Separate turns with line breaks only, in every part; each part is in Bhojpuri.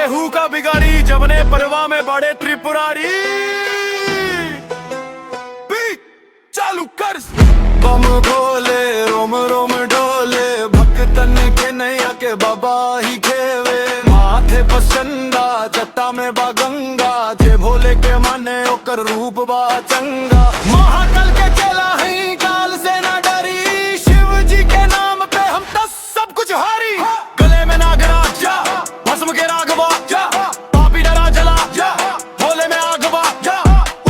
केहू का बिगाड़ी, जबने परवा में बड़े त्रिपुरारी। चालू कर बम भोले, रोम रोम डोले, भक्तन के नैया के बाबा ही खेवे। माथे पसंदा जटा में बा गंगा, जे भोले के माने ओकर रूप बा चंगा। महाकाल के चला ही काल से ना डरी, शिव जी के नाम पे हम तो सब कुछ हारी। गले में नागराज जा, भस्म के राघवा जा, पापी डरा जला जा, भोले में आगवा जा।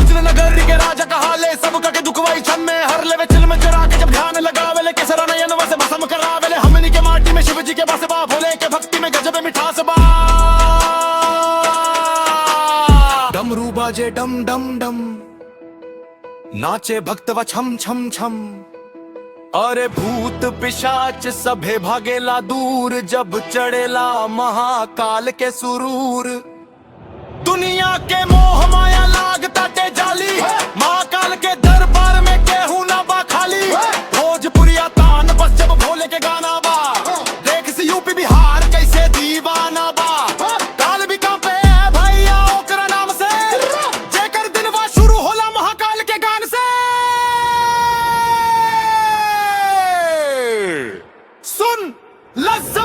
उजल नगरी के राजा कहा ले, सबका के दुखवाई छन में हर लेवे। चिल में चरा के जब ध्यान लगावे ले, केसरा नयन वसे भस्म करावे ले। हमनी के माटी में शिव जी के बस बा, भोले के भक्ति में गजब मिठास बा। डमरू बाजे डम डम डम, नाचे भक्त व छम छम छम। अरे भूत पिशाच सभे भागेला दूर, जब चढ़ेला महाकाल के सुरूर। दुनिया के मोह माया लागता ते जाली, महाकाल के दरबार में केहू ना बा खाली। भोजपुरिया तान बस जब भोले के गाना बा, देख से यूपी बिहार कैसे दीवाना बा। काल भी कांपे भैया ओकरा नाम से, जेकर दिनवा शुरू होला महाकाल के गान से। सुन लज्जा